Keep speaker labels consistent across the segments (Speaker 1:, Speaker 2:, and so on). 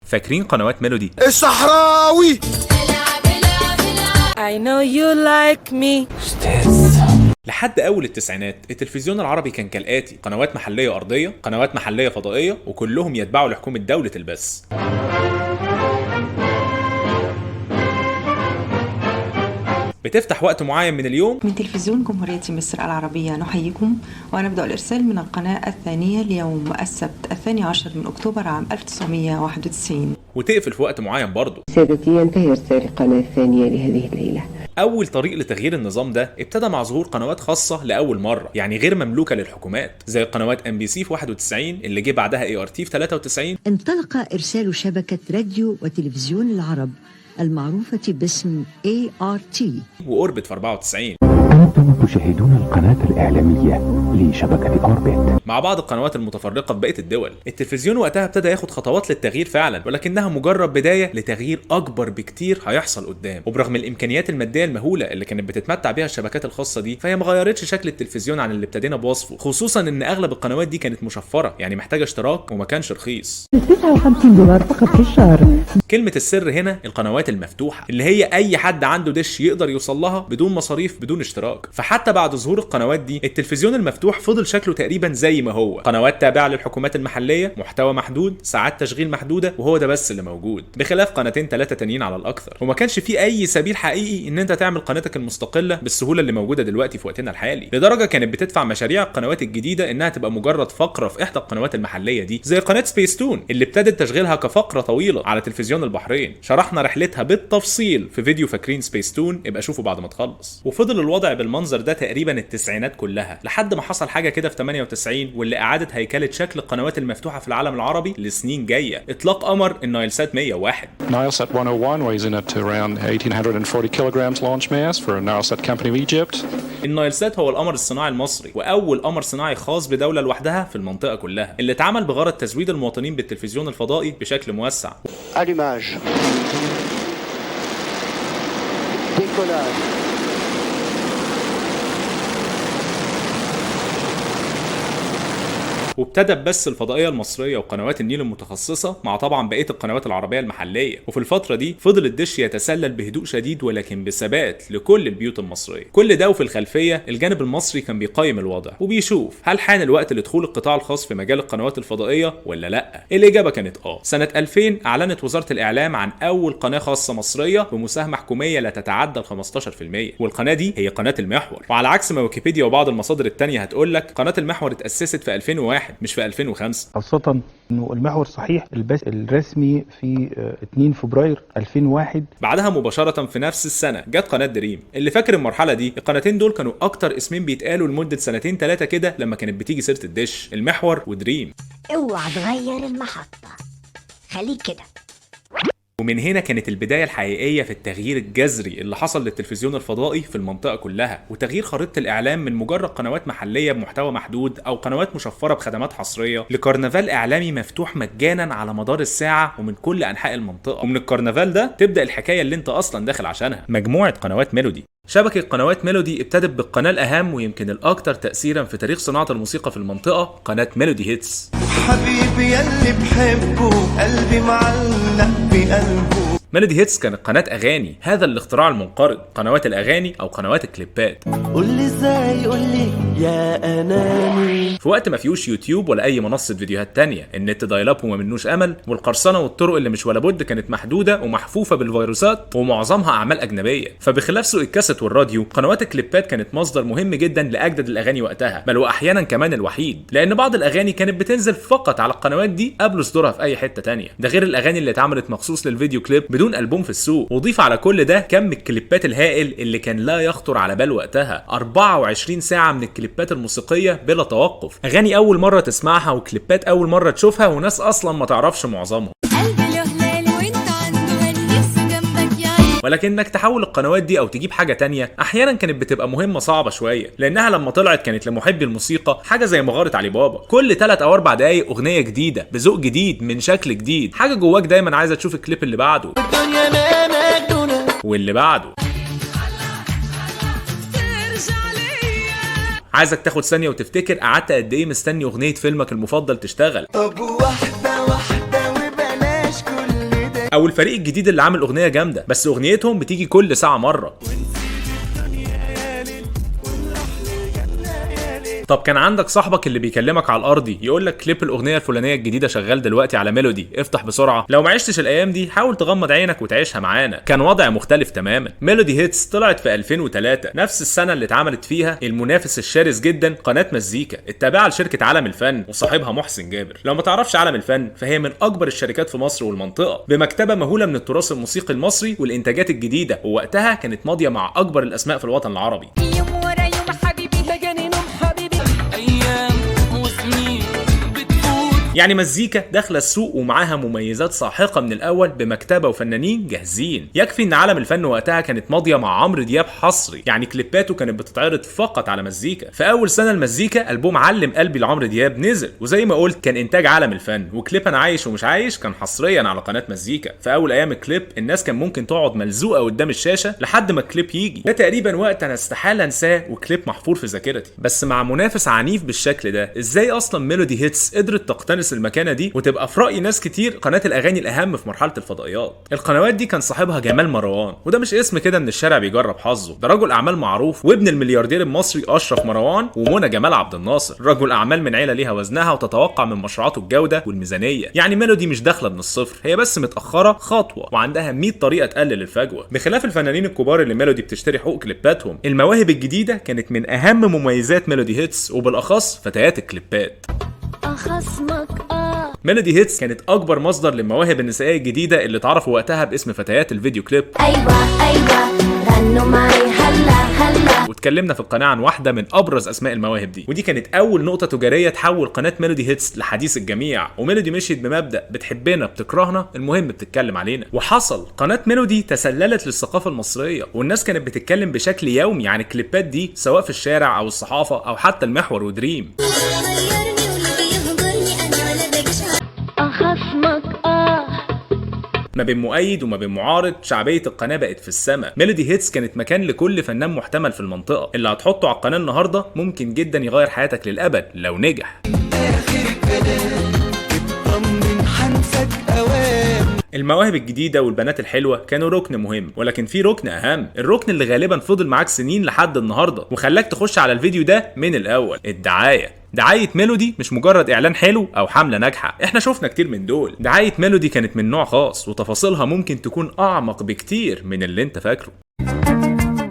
Speaker 1: فاكرين قنوات ميلودي؟
Speaker 2: الصحراوي
Speaker 3: I know you like me.
Speaker 1: لحد اول التسعينات التلفزيون العربي كان كالاتي: قنوات محليه ارضيه، قنوات محليه فضائيه، وكلهم يتبعوا لحكومه دوله البث. بتفتح وقت معين من اليوم.
Speaker 4: من تلفزيون جمهورية مصر العربية نحييكم، ونبدأ الإرسال من القناة الثانية ليوم السبت 12 من أكتوبر عام 1991.
Speaker 1: وتقفل في وقت معين برضه.
Speaker 5: سادتي، ينتهي إرسال القناة الثانية لهذه الليلة.
Speaker 1: أول طريق لتغيير النظام ده ابتدى مع ظهور قنوات خاصة لأول مرة، يعني غير مملوكة للحكومات، زي قنوات MBC في 91 اللي جه بعدها ART في 93.
Speaker 6: انطلق إرسال شبكة راديو وتلفزيون العرب المعروفة باسم ART
Speaker 1: وأوربت في 94.
Speaker 7: أنتم تشاهدون القناة الإعلامية لشبكة أوربت.
Speaker 1: مع بعض القنوات المتفرقة في بقية الدول. التلفزيون وقتها ابتدى ياخد خطوات للتغيير فعلا، ولكنها مجرد بداية لتغيير أكبر بكتير هيحصل قدام. وبرغم الإمكانيات المادية المهولة اللي كانت بتتمتع بيها الشبكات الخاصة دي، فهي ما غيرتش شكل التلفزيون عن اللي ابتدينا بوصفه، خصوصا إن أغلب القنوات دي كانت مشفرة، يعني محتاجة اشتراك وما كانش رخيص.
Speaker 6: $59 فقط في الشهر.
Speaker 1: كلمة السر هنا القنوات المفتوحة، اللي هي أي حد عنده دش يقدر يوصل لها بدون مصاريف بدون اشتراك. فحتى بعد ظهور القنوات دي التلفزيون المفتوح فضل شكله تقريبا زي ما هو: قنوات تابعة للحكومات المحلية، محتوى محدود، ساعات تشغيل محدودة، وهو ده بس اللي موجود، بخلاف قناتين 3 تانيين على الأكثر. وما كانش في أي سبيل حقيقي إن أنت تعمل قناتك المستقلة بالسهولة اللي موجودة دلوقتي في وقتنا الحالي، لدرجة كانت بتدفع مشاريع القنوات الجديدة إنها تبقى مجرد فقرة في إحدى القنوات المحلية دي، زي قناة سبيس تون اللي ابتدت تشغيلها كفقرة طويلة على تلفزيون البحرين. شرحنا رحلتها بالتفصيل في فيديو فاكرين سبيس تون، ابقى شوفوا بعد ما تخلص. وفضل الوضع بالمنظر ده تقريبا التسعينات كلها، لحد ما حصل حاجه كده في 98 واللي اعادت هيكله شكل القنوات المفتوحه في العالم العربي لسنين جايه: اطلاق قمر النايلسات 101.
Speaker 8: Nilesat 101 weighs in at around 1840 kilograms launch mass for a Nilesat company of Egypt.
Speaker 1: النايلسات هو القمر الصناعي المصري، واول قمر صناعي خاص بدوله لوحدها في المنطقه كلها، اللي اتعمل بغرض تزويد المواطنين بالتلفزيون الفضائي بشكل موسع.
Speaker 2: allumage décollage.
Speaker 1: وابتدى بس الفضائيه المصريه وقنوات النيل المتخصصه مع طبعا بقيه القنوات العربيه المحليه. وفي الفتره دي فضل الدش يتسلل بهدوء شديد ولكن بثبات لكل البيوت المصريه. كل ده وفي الخلفيه الجانب المصري كان بيقيم الوضع وبيشوف هل حان الوقت لدخول القطاع الخاص في مجال القنوات الفضائيه ولا لا. الاجابه كانت سنه 2000 اعلنت وزاره الاعلام عن اول قناه خاصه مصريه بمساهمه حكوميه لا تتعدى 15%، والقناه دي هي قناه المحور. وعلى عكس ما ويكيبيديا وبعض المصادر التانية هتقول لك، قناه المحور اتاسست في 2001 مش في 2005.
Speaker 9: خاصة انه المحور صحيح البث الرسمي في 2 فبراير 2001.
Speaker 1: بعدها مباشرة في نفس السنة جت قناة دريم. اللي فاكر المرحلة دي، القناتين دول كانوا اكتر اسمين بيتقالوا لمدة 2-3 كده لما كانت بتيجي سيرة الدش: المحور ودريم.
Speaker 10: اوعى تغير المحطة، خليك كده.
Speaker 1: ومن هنا كانت البداية الحقيقية في التغيير الجذري اللي حصل للتلفزيون الفضائي في المنطقة كلها، وتغيير خريطة الإعلام من مجرد قنوات محلية بمحتوى محدود أو قنوات مشفرة بخدمات حصرية لكرنفال إعلامي مفتوح مجانا على مدار الساعة ومن كل أنحاء المنطقة. ومن الكرنفال ده تبدأ الحكاية اللي أنت أصلا داخل عشانها: مجموعة قنوات ميلودي. شبكة قنوات ميلودي ابتدت بالقناة الأهم ويمكن الأكثر تأثيرا في تاريخ صناعة الموسيقى في المنطقة، قناة ميلودي هيتس.
Speaker 2: حبيبي يلي بحبه قلبي معلق بقلبه.
Speaker 1: ميلودي هيتس كانت قناة أغاني، هذا الاختراع المنقرض، قنوات الأغاني أو قنوات الكليبات.
Speaker 2: قولي ازاي قولي يا أناني.
Speaker 1: في وقت ما فيهوش يوتيوب ولا أي منصة فيديوهات تانية، النت دايلاب وما منوش أمل، والقرصنة والطرق اللي مش ولا بد كانت محدودة ومحفوفة بالفيروسات ومعظمها أعمال أجنبية. فبخلاف سوق الكاسيت والراديو، قنوات الكليبات كانت مصدر مهم جدا لأجدد الأغاني وقتها، بل وأحيانا كمان الوحيد، لأن بعض الأغاني كانت بتنزل فقط على القنوات دي قبل صدورها في أي حتة تانية. ده غير الأغاني اللي اتعملت مخصوص للفيديو كليب بدون ألبوم في السوق. وضيف على كل ده كم الكليبات الهائل اللي كان لا يخطر على بال وقتها: 24 ساعة من الكليبات الموسيقية بلا توقف، أغاني أول مرة تسمعها وكليبات أول مرة تشوفها وناس أصلا ما تعرفش معظمهم. ولكنك تحول القنوات دي او تجيب حاجه تانية احيانا كانت بتبقى مهمه صعبه شويه، لانها لما طلعت كانت لمحبي الموسيقى حاجه زي مغاره علي بابا، كل 3 أو 4 دقايق اغنيه جديده بذوق جديد من شكل جديد، حاجه جواك دايما عايزه تشوف الكليب اللي بعده واللي بعده. عايزك تاخد ثانيه وتفتكر قعدت قد ايه مستني اغنيه فيلمك المفضل تشتغل.
Speaker 2: طب واحده واحده وبلاش كل
Speaker 1: او الفريق الجديد اللي عامل اغنيه جامده بس اغنيتهم بتيجي كل ساعه مره. طب كان عندك صاحبك اللي بيكلمك على الارضي يقول لك كليب الاغنيه الفلانيه الجديده شغال دلوقتي على ميلودي، افتح بسرعه. لو ما عشتش الايام دي حاول تغمض عينك وتعيشها معانا، كان وضع مختلف تماما. ميلودي هيتس طلعت في 2003 نفس السنه اللي اتعملت فيها المنافس الشرس جدا قناه مزيكا التابعه لشركه عالم الفن وصاحبها محسن جابر. لو ما تعرفش عالم الفن فهي من اكبر الشركات في مصر والمنطقه بمكتبه مهوله من التراث الموسيقي المصري والانتاجات الجديده، ووقتها كانت ماضيه مع اكبر الاسماء في الوطن العربي. يعني مزيكا داخله السوق ومعاها مميزات ساحقه من الاول بمكتبه وفنانين جاهزين. يكفي ان عالم الفن وقتها كانت ماضيه مع عمرو دياب حصري، يعني كليباته كانت بتتعرض فقط على مزيكا. في اول سنه المزيكا البوم علم قلبي لعمرو دياب نزل، وزي ما قلت كان انتاج عالم الفن، وكليب انا عايش ومش عايش كان حصريا على قناه مزيكا. في اول ايام الكليب الناس كان ممكن تقعد ملزوقه قدام الشاشه لحد ما الكليب يجي. ده تقريبا وقت انا استحاله انساه وكليب محفور في ذاكرتي. بس مع منافس عنيف بالشكل ده ازاي اصلا ميلودي هيتس قدرت تقتنص المكانه دي وتبقى في راي ناس كتير قناه الاغاني الاهم في مرحله الفضائيات؟ القنوات دي كان صاحبها جمال مروان، وده مش اسم كده من الشارع بيجرب حظه، ده رجل اعمال معروف وابن الملياردير المصري اشرف مروان ومنى جمال عبد الناصر، رجل اعمال من عيله ليها وزنها وتتوقع من مشروعاته الجوده والميزانيه. يعني ميلودي مش داخله من الصفر، هي بس متاخره خطوه وعندها 100 طريقه تقلل الفجوه. بخلاف الفنانين الكبار اللي ميلودي بتشتري حقوق كليباتهم، المواهب الجديده كانت من اهم مميزات ميلودي هيتس، وبالاخص فتيات الكليبات. ميلودي هيتس كانت اكبر مصدر للمواهب النسائيه الجديده اللي اتعرفوا وقتها باسم فتيات الفيديو كليب. ايوه غنوا معي هلا. واتكلمنا في القناه عن واحده من ابرز اسماء المواهب دي، ودي كانت اول نقطه تجاريه تحول قناه ميلودي هيتس لحديث الجميع. وميلودي مشيت بمبدا بتحبنا بتكرهنا المهم بتتكلم علينا، وحصل قناه ميلودي تسللت للثقافه المصريه، والناس كانت بتتكلم بشكل يومي عن الكليبات دي سواء في الشارع او الصحافه او حتى المحور ودريم. ما بين مؤيد وما بين معارض شعبيه القناه بقت في السماء. ميلودي هيتس كانت مكان لكل فنان محتمل في المنطقه، اللي هتحطه على القناه النهارده ممكن جدا يغير حياتك للابد لو نجح. المواهب الجديده والبنات الحلوه كانوا ركن مهم، ولكن في ركن اهم، الركن اللي غالبا فضل معاك سنين لحد النهارده وخلاك تخش على الفيديو ده من الاول، الدعايه. دعاية ميلودي مش مجرد اعلان حلو او حملة ناجحة، احنا شفنا كتير من دول. دعاية ميلودي كانت من نوع خاص وتفاصيلها ممكن تكون اعمق بكتير من اللي انت فاكره.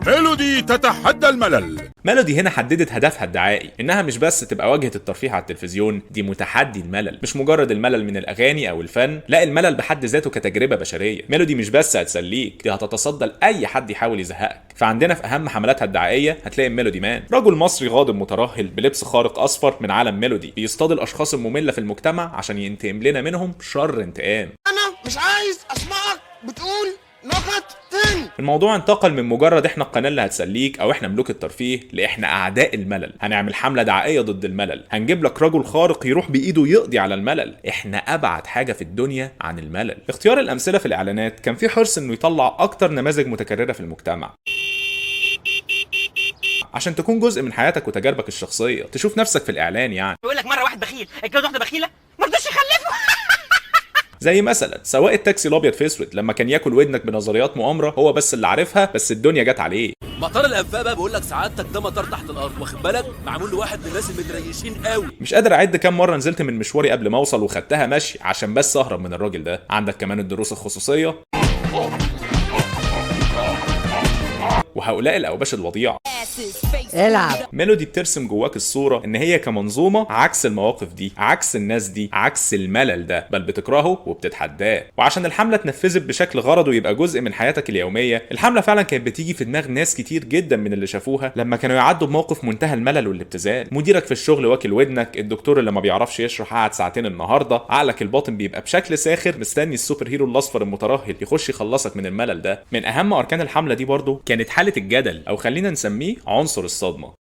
Speaker 11: ميلودي تتحدى الملل.
Speaker 1: ميلودي هنا حددت هدفها الدعائي، انها مش بس تبقى واجهة الترفيه على التلفزيون، دي متحدي الملل، مش مجرد الملل من الاغاني او الفن، لا الملل بحد ذاته كتجربة بشرية. ميلودي مش بس هتسليك، دي هتتصدى لاي حد يحاول يزهقك. فعندنا في اهم حملاتها الدعائية هتلاقي ميلودي مان، رجل مصري غاضب مترهل بلبس خارق اصفر من عالم ميلودي، بيصطاد الاشخاص المملة في المجتمع عشان ينتقم لنا منهم شر انتقام.
Speaker 2: انا مش عايز اسمعك بتقول نقط تاني.
Speaker 1: الموضوع انتقل من مجرد احنا القناه اللي هتسليك او احنا ملوك الترفيه لاحنا اعداء الملل. هنعمل حمله دعائيه ضد الملل، هنجيب لك رجل خارق يروح بايده يقضي على الملل، احنا ابعد حاجه في الدنيا عن الملل. اختيار الامثله في الاعلانات كان في حرص انه يطلع اكتر نماذج متكرره في المجتمع عشان تكون جزء من حياتك وتجاربك الشخصيه، تشوف نفسك في الاعلان. يعني
Speaker 12: بيقول لك مره واحد بخيل اتجوز واحده بخيله ما رضاش يخلفه.
Speaker 1: زي مثلا سواق التاكسي الابيض في اسود لما كان ياكل ودنك بنظريات مؤامره هو بس اللي عارفها، بس الدنيا جت عليه.
Speaker 13: مطار الانفاق بقى بيقول لك سعادتك ده مطار تحت الارض، واخد بالك، معمول لواحد من الناس المتريشين قوي.
Speaker 1: مش قادر اعد كام مره نزلت من مشواري قبل ما اوصل وخدتها مشي عشان بس اهرب من الراجل ده. عندك كمان الدروس الخصوصيه وهؤلاء الاوباش الوضيعه.
Speaker 3: العب.
Speaker 1: ميلودي بترسم جواك الصوره ان هي كمنظومه عكس المواقف دي، عكس الناس دي، عكس الملل ده، بل بتكرهه وبتتحداه. وعشان الحمله اتنفذت بشكل غرض ويبقى جزء من حياتك اليوميه، الحمله فعلا كانت بتيجي في دماغ ناس كتير جدا من اللي شافوها لما كانوا يعدوا بموقف منتهى الملل والابتذال. مديرك في الشغل واكل ودنك، الدكتور اللي ما بيعرفش يشرح قعد ساعتين النهارده، عقلك الباطن بيبقى بشكل ساخر مستني السوبر هيرو الاصفر المترهل يخش يخلصك من الملل ده. من اهم اركان الحمله دي برضو كانت حاله الجدل، او خلينا نسميه عنصر الصدمه.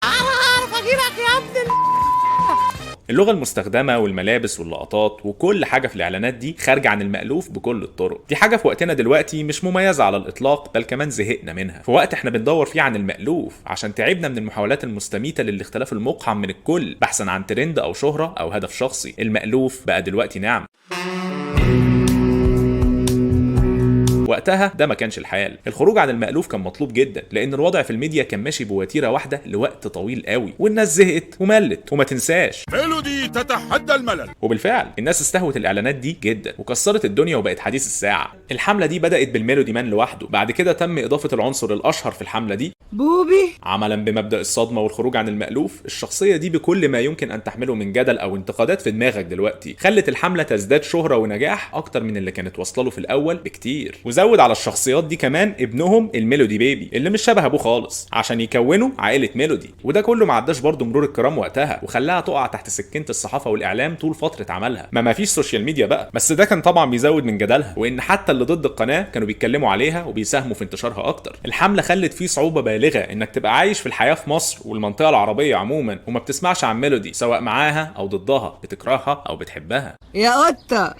Speaker 1: اللغة المستخدمة والملابس واللقطات وكل حاجة في الإعلانات دي خارجة عن المألوف بكل الطرق. دي حاجة في وقتنا دلوقتي مش مميزة على الإطلاق، بل كمان زهقنا منها، في وقت احنا بندور فيه عن المألوف عشان تعبنا من المحاولات المستميتة للاختلاف المقحم من الكل بحثا عن ترند أو شهرة أو هدف شخصي. المألوف بقى دلوقتي نعم. وقتها ده ما كانش الحال. الخروج عن المألوف كان مطلوب جدا لان الوضع في الميديا كان ماشي بوتيره واحده لوقت طويل قوي، والناس زهقت وملت. وما تنساش
Speaker 11: ميلودي تتحدى الملل.
Speaker 1: وبالفعل الناس استهوت الاعلانات دي جدا وكسرت الدنيا وبقت حديث الساعه. الحمله دي بدات بالميلودي مان لوحده، بعد كده تم اضافه العنصر الاشهر في الحمله دي
Speaker 3: بوبي.
Speaker 1: عملا بمبدا الصدمه والخروج عن المألوف. الشخصيه دي بكل ما يمكن ان تحمله من جدل او انتقادات في دماغك دلوقتي خلت الحمله تزداد شهره ونجاح اكتر من اللي كانت واصله له في الاول بكتير. وزود على الشخصيات دي كمان ابنهم الميلودي بيبي اللي مش شبه ابوه خالص عشان يكونوا عائله ميلودي. وده كله ما عداش برضه مرور الكرام وقتها وخلاها تقع تحت سكينه الصحافه والاعلام طول فتره عملها. ما فيش سوشيال ميديا بقى، بس ده كان طبعا بيزود من جدلها، وان حتى اللي ضد القناه كانوا بيتكلموا عليها وبيساهموا في انتشارها اكتر. الحمله خلت فيه صعوبه بالغه انك تبقى عايش في الحياه في مصر والمنطقه العربيه عموما وما بتسمعش عن ميلودي، سواء معاها او ضدها، بتكرهها او بتحبها.
Speaker 3: يا قطة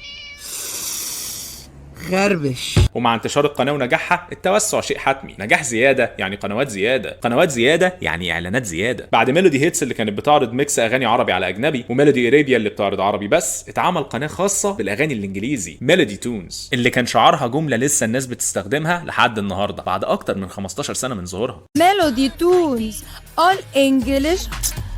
Speaker 3: خربش.
Speaker 1: ومع انتشار القناه ونجاحها التوسع شيء حتمي. نجاح زياده يعني قنوات زياده، قنوات زياده يعني اعلانات زياده. بعد ميلودي هيتس اللي كانت بتعرض ميكس اغاني عربي على اجنبي، وميلودي ارابيا اللي بتعرض عربي بس، اتعمل قناه خاصه بالاغاني الانجليزي ميلودي تونز، اللي كان شعارها جمله لسه الناس بتستخدمها لحد النهارده بعد اكتر من 15 سنه من ظهورها.
Speaker 3: ميلودي تونز all English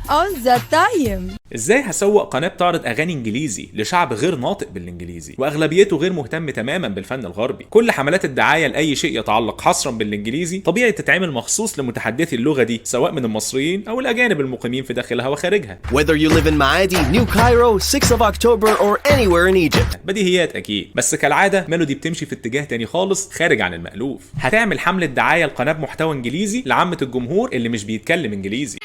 Speaker 3: all the time.
Speaker 1: ازاي هسوق قناه بتعرض اغاني انجليزي لشعب غير ناطق بالانجليزي واغلبيته غير مهتم تماما بالفن الغربي؟ كل حملات الدعايه لاي شيء يتعلق حصرا بالانجليزي طبيعي تتعمل مخصوص لمتحدثي اللغه دي، سواء من المصريين او الاجانب المقيمين في داخلها وخارجها.
Speaker 14: Whether you live in Maadi, New Cairo, 6 of October or anywhere in Egypt.
Speaker 1: بديهيات اكيد، بس كالعاده ميلودي بتمشي في اتجاه تاني خالص خارج عن المألوف. هتعمل حمله دعايه لقناه بمحتوى انجليزي لعامه الجمهور اللي مش بيتكلم انجليزي.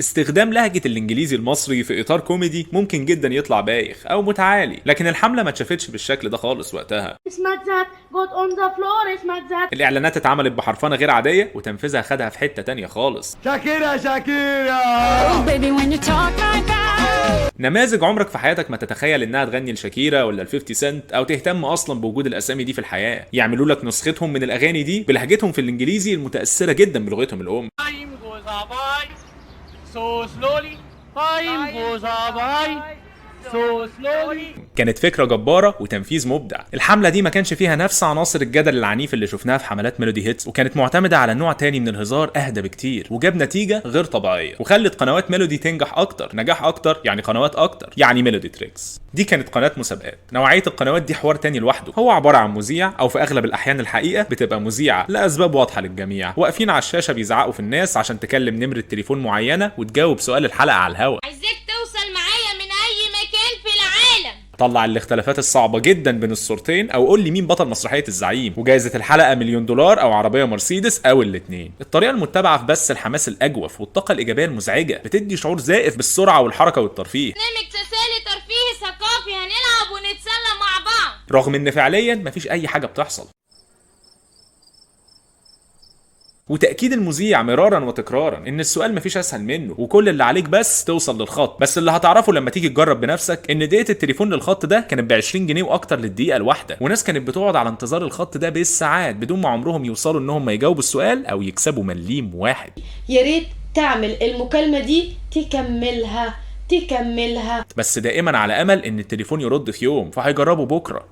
Speaker 1: استخدام لهجة الانجليزي المصري في اطار كوميدي ممكن جدا يطلع بايخ او متعالي، لكن الحملة ما اتشافتش بالشكل ده خالص وقتها. الاعلانات اتعملت بحرفنة غير عادية وتنفيذها خدها في حتة تانية خالص.
Speaker 2: شاكيرا شاكيرا.
Speaker 1: نماذج عمرك في حياتك ما تتخيل انها تغني لشاكيرا ولا ل50 سنت او تهتم اصلا بوجود الاسامي دي في الحياة، يعملوا لك نسختهم من الاغاني دي بلهجتهم في الانجليزي المتأثرة جدا بلغتهم الام. كانت فكرة جبارة وتنفيذ مبدع. الحملة دي ما كانش فيها نفس عناصر الجدل العنيف اللي شفناها في حملات ميلودي هيتس، وكانت معتمدة على نوع تاني من الهزار اهدى بكتير وجاب نتيجة غير طبيعية وخلت قنوات ميلودي تنجح اكتر. نجاح اكتر يعني قنوات اكتر، يعني ميلودي تريكس دي كانت قناة مسابقات. نوعية القنوات دي حوار تاني لوحده، هو عبارة عن مذيع او في اغلب الاحيان الحقيقة بتبقى مذيعة لاسباب واضحة للجميع واقفين على الشاشة بيزعقوا في الناس عشان تكلم نمرة تليفون معينة وتجاوب سؤال الحلقة على الهوا.
Speaker 15: عايزك توصل معايا من اي مكان في العالم.
Speaker 1: طلع الاختلافات الصعبة جدا بين الصورتين او قول لي مين بطل مسرحية الزعيم، وجائزة الحلقة $1,000,000 او عربية مرسيدس او الاتنين. الطريقة المتبعة في بث الحماس الاجوف والطاقة الايجابية المزعجة بتدي شعور زائف بالسرعة والحركة والترفيه.
Speaker 15: برنامج تسالي ترفيهي ثقافي، هنلعب ونتسلى مع بعض،
Speaker 1: رغم ان فعليا مفيش اي حاجة بتحصل. وتأكيد المذيع مرارا وتكرارا ان السؤال مفيش اسهل منه وكل اللي عليك بس توصل للخط. بس اللي هتعرفه لما تيجي تجرب بنفسك ان دقيقة التليفون للخط ده كانت ب20 جنيه واكتر للدقيقة الواحدة، وناس كانت بتقعد على انتظار الخط ده بالساعات بدون ما عمرهم يوصلوا انهم ما يجاوبوا السؤال او يكسبوا مليم واحد.
Speaker 16: يا ريت تعمل المكالمة دي تكملها. بس دائما على امل ان التليفون يرد في يوم، فهيجربوا بكره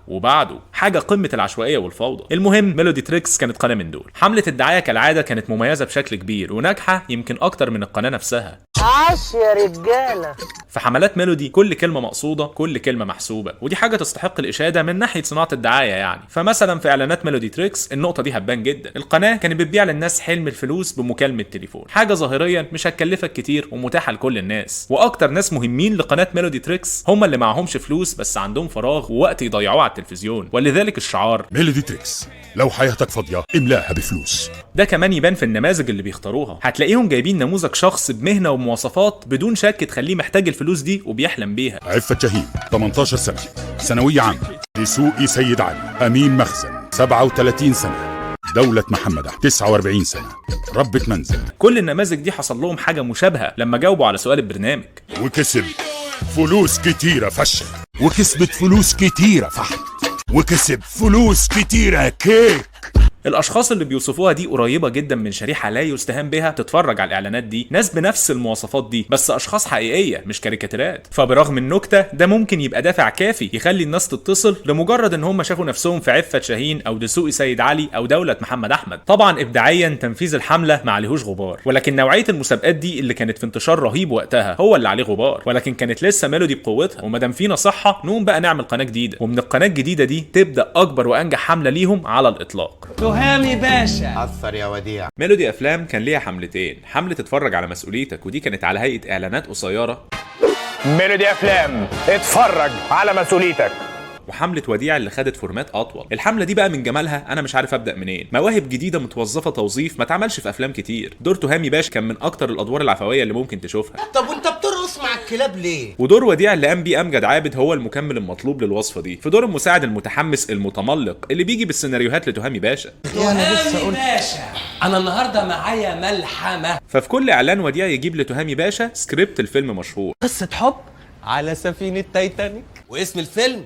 Speaker 16: وبعده حاجه قمه العشوائيه والفوضى. المهم ميلودي تريكس كانت قناه من دول. حمله الدعايه كالعاده كانت مميزه بشكل كبير وناجحه يمكن اكتر من القناه نفسها.
Speaker 3: عاش يا رجاله.
Speaker 1: في حملات ميلودي كل كلمه مقصوده، كل كلمه محسوبه، ودي حاجه تستحق الاشاده من ناحيه صناعه الدعايه يعني. فمثلا في اعلانات ميلودي تريكس النقطه دي هتبان جدا. القناه كانت بتبيع للناس حلم الفلوس بمكالمه تليفون، حاجه ظاهريا مش هتكلفك كتير ومتاحه لكل الناس. واكتر ناس مهمين لقناه ميلودي تريكس هم اللي معهمش فلوس بس عندهم فراغ ووقت يضيعوه على التلفزيون، ولذلك الشعار
Speaker 11: ميلودي تريكس لو حياتك فاضيه املاها بفلوس.
Speaker 1: ده كمان يبان في النماذج اللي بيختاروها. هتلاقيهم جايبين نموذج شخص بمهنه ومواصفات بدون شك تخليه محتاج الفلوس دي وبيحلم بيها.
Speaker 11: عفة شهيد 18 سنه، ثانويه عامه، دسوقي سيد علي، امين مخزن 37 سنه، دولة محمدة 49 سنة، ربة منزل.
Speaker 1: كل النماذج دي حصل لهم حاجة مشابهة لما جاوبوا على سؤال البرنامج.
Speaker 11: وكسب فلوس كتيرة فشل، وكسبت فلوس كتيرة فحم، وكسب فلوس كتيرة كيك.
Speaker 1: الاشخاص اللي بيوصفوها دي قريبه جدا من شريحه لا يستهان بها تتفرج على الاعلانات دي، ناس بنفس المواصفات دي بس اشخاص حقيقيه مش كاريكاتيرات. فبرغم النكته ده ممكن يبقى دافع كافي يخلي الناس تتصل لمجرد ان هم شافوا نفسهم في عفة شاهين او دسوقي سيد علي او دولة محمد احمد. طبعا ابداعيا تنفيذ الحمله ما عليهوش غبار، ولكن نوعيه المسابقات دي اللي كانت في انتشار رهيب وقتها هو اللي عليه غبار. ولكن كانت لسه ميلودي بقوتها، وما دام فينا صحه نقوم بقى نعمل قناه جديده، ومن القناه الجديده دي تبدا اكبر وانجح حمله ليهم على الاطلاق.
Speaker 2: تهامي باشا اثر يا وديع.
Speaker 1: ميلودي افلام كان ليها حملتين، حمله اتفرج على مسؤوليتك ودي كانت على هيئه اعلانات قصيره،
Speaker 17: ميلودي افلام اتفرج على مسؤوليتك،
Speaker 1: وحمله وديع اللي خدت فورمات اطول. الحمله دي بقى من جمالها انا مش عارف ابدا منين، مواهب جديده متوظفه توظيف ما اتعملش في افلام كتير. دور تهامي باشا كان من اكتر الادوار العفويه اللي ممكن تشوفها.
Speaker 2: طب وانت بترقص مع الكلاب ليه؟
Speaker 1: ودور وديع اللي قام بيه امجد عابد هو المكمل المطلوب للوصفه دي، في دور المساعد المتحمس المتملق اللي بيجي بالسيناريوهات لتهامي باشا.
Speaker 2: تهامي باشا انا النهارده معايا ملحمه.
Speaker 1: ففي كل اعلان وديع يجيب لتهامي باشا سكريبت الفيلم مشهور،
Speaker 2: قصه حب على سفينه تايتانيك، واسم الفيلم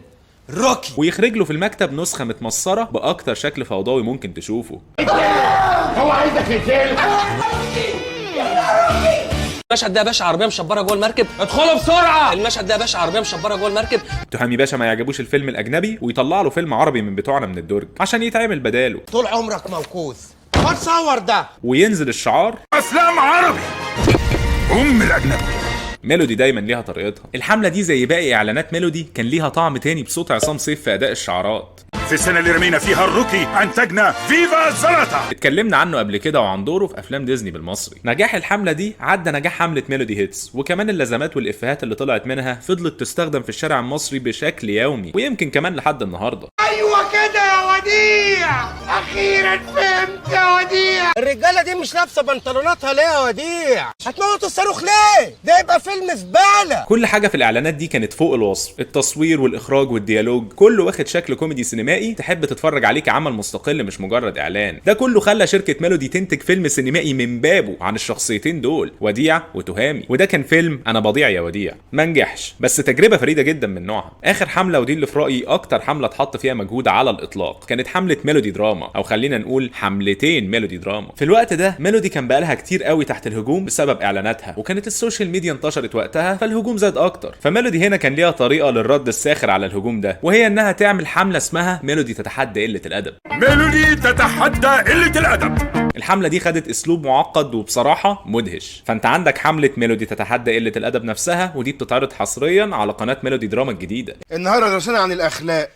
Speaker 2: روكي،
Speaker 1: ويخرج له في المكتب نسخه متمصره باكتر شكل فوضوي ممكن تشوفه.
Speaker 17: هو عايزك يتقل.
Speaker 2: المشهد ده يا باشا عربيه مشبره جوه المركب، ادخلوا بسرعه. المشهد ده يا باشا عربيه مشبره جوه المركب.
Speaker 1: تهامي باشا ما يعجبوش الفيلم الاجنبي ويطلع له فيلم عربي من بتوعنا من الدرج عشان يتعمل بداله.
Speaker 2: طول عمرك موكوس، خد صور ده.
Speaker 1: وينزل الشعار
Speaker 11: افلام عربي الاجنبي.
Speaker 1: ميلودي دايما ليها طريقتها. الحمله دي زي باقي اعلانات ميلودي كان ليها طعم تاني بصوت عصام سيف في اداء الشعارات.
Speaker 11: في السنه اللي رمينا فيها الروكي انتجنا فيفا زلاطه،
Speaker 1: اتكلمنا عنه قبل كده وعن دوره في افلام ديزني بالمصري. نجاح الحمله دي عدى نجاح حمله ميلودي هيتس، وكمان اللازمات والافيهات اللي طلعت منها فضلت تستخدم في الشارع المصري بشكل يومي ويمكن كمان لحد النهارده.
Speaker 2: ايوه كده يا وديع، اخيرا فهمت يا وديع. الرجاله دي مش لابسه بنطلوناتها ليه يا وديع؟ هتموتوا الصاروخ ليه؟ ده يبقى فيلم زباله.
Speaker 1: كل حاجه في الاعلانات دي كانت فوق الوصف، التصوير والاخراج والديالوج كله واخد شكل كوميدي سينمائي تحب تتفرج عليه كعمل مستقل مش مجرد اعلان. ده كله خلى شركه ميلودي تنتج فيلم سينمائي من بابه عن الشخصيتين دول وديع وتهامي، وده كان فيلم انا بضيع يا وديع. ما نجحش بس تجربه فريده جدا من نوعها. اخر حمله ودي اللي في رايي اكتر حمله اتحط فيها مجهود على الاطلاق كانت حمله ميلودي دراما، او خلينا نقول حملتين ميلودي دراما. في الوقت ده ميلودي كان بقالها كتير قوي تحت الهجوم بسبب اعلاناتها، وكانت السوشيال ميديا انتشرت وقتها فالهجوم زاد اكتر. فميلودي هنا كان ليها طريقه للرد الساخر على الهجوم ده، وهي انها تعمل حمله اسمها ميلودي تتحدى قله الادب.
Speaker 11: ميلودي تتحدى قله الادب.
Speaker 1: الحمله دي خدت اسلوب معقد وبصراحه مدهش. فانت عندك حمله ميلودي تتحدى قله الادب نفسها، ودي بتتعرض حصريا على قناه ميلودي دراما الجديده.
Speaker 2: النهارده درسنا عن الاخلاق.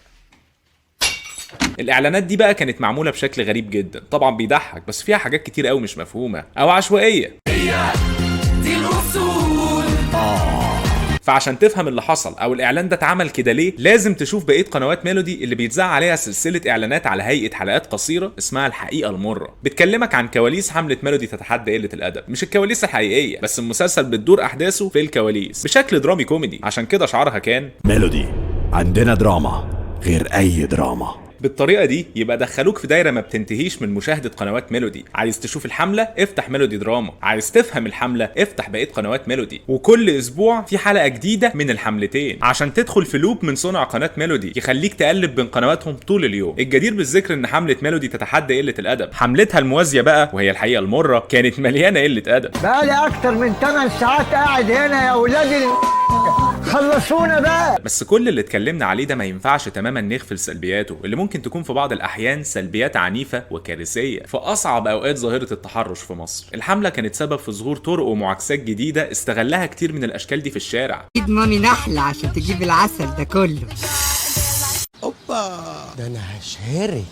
Speaker 1: الاعلانات دي بقى كانت معموله بشكل غريب جدا، طبعا بيضحك بس فيها حاجات كتير قوي مش مفهومه او عشوائيه.
Speaker 2: دي الوصول.
Speaker 1: فعشان تفهم اللي حصل او الاعلان ده اتعمل كده ليه، لازم تشوف بقيه قنوات ميلودي اللي بيتذاع عليها سلسله اعلانات على هيئه حلقات قصيره اسمها الحقيقه المره، بتكلمك عن كواليس حمله ميلودي تتحدى قله الادب، مش الكواليس الحقيقيه بس المسلسل بتدور احداثه في الكواليس بشكل درامي كوميدي. عشان كده شعارها كان
Speaker 18: ميلودي عندنا دراما غير اي دراما.
Speaker 1: بالطريقه دي يبقى دخلوك في دايره ما بتنتهيش من مشاهده قنوات ميلودي. عايز تشوف الحمله افتح ميلودي دراما، عايز تفهم الحمله افتح بقيه قنوات ميلودي، وكل اسبوع في حلقه جديده من الحملتين عشان تدخل في لوب من صنع قناه ميلودي يخليك تقلب بين قنواتهم طول اليوم. الجدير بالذكر ان حمله ميلودي تتحدى قله الادب حملتها الموازيه بقى وهي الحقيقه المره كانت مليانه قله ادب.
Speaker 19: بقالي اكتر من 8 ساعات قاعد هنا يا اولادي، خلصونا بقى.
Speaker 1: بس كل اللي اتكلمنا عليه ده ما ينفعش تماما نغفل سلبياته اللي ممكن تكون في بعض الاحيان سلبيات عنيفه وكارثيه. في اصعب اوقات ظاهره التحرش في مصر، الحمله كانت سبب في ظهور طرق ومعاكسات جديده استغلها كتير من الاشكال دي في الشارع.
Speaker 19: اكيد مامي نحله عشان تجيب العسل ده كله.
Speaker 2: اوبا ده انا هشهرك،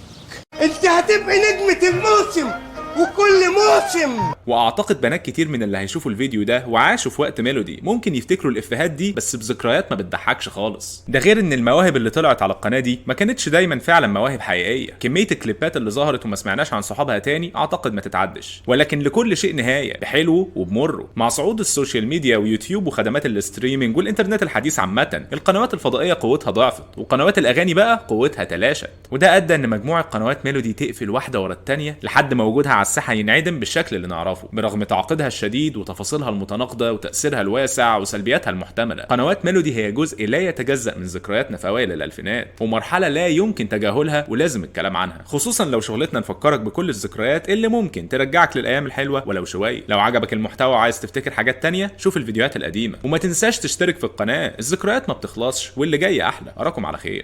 Speaker 2: انت هتبقي نجمه الموسم وكل موسم.
Speaker 1: واعتقد بنات كتير من اللي هيشوفوا الفيديو ده وعاشوا في وقت ميلودي ممكن يفتكروا الافيهات دي بس بذكريات ما بتضحكش خالص. ده غير ان المواهب اللي طلعت على القناه دي ما كانتش دايما فعلا مواهب حقيقيه. كميه الكليبات اللي ظهرت وما سمعناش عن صحابها تاني اعتقد ما تتعدش. ولكن لكل شيء نهايه، بحلوه وبمره. مع صعود السوشيال ميديا ويوتيوب وخدمات الاستريمينج والانترنت الحديث عامه، القنوات الفضائيه قوتها ضعفت وقنوات الاغاني بقى قوتها تلاشت. وده ادى ان مجموعه قنوات ميلودي تقفل واحده ورا الثانيه لحد ما وجودها على الساحه ينعدم بالشكل اللي نعرفه. تعرفه، برغم تعقيدها الشديد وتفاصيلها المتناقضه وتاثيرها الواسع وسلبياتها المحتمله. قنوات ميلودي هي جزء لا يتجزأ من ذكرياتنا في اوائل الالفينات، ومرحله لا يمكن تجاهلها ولازم الكلام عنها، خصوصا لو شغلتنا نفكرك بكل الذكريات اللي ممكن ترجعك للايام الحلوه ولو شويه. لو عجبك المحتوى وعايز تفتكر حاجات تانية شوف الفيديوهات القديمه، وما تنساش تشترك في القناه، الذكريات ما بتخلصش واللي جاي احلى. اراكم على خير.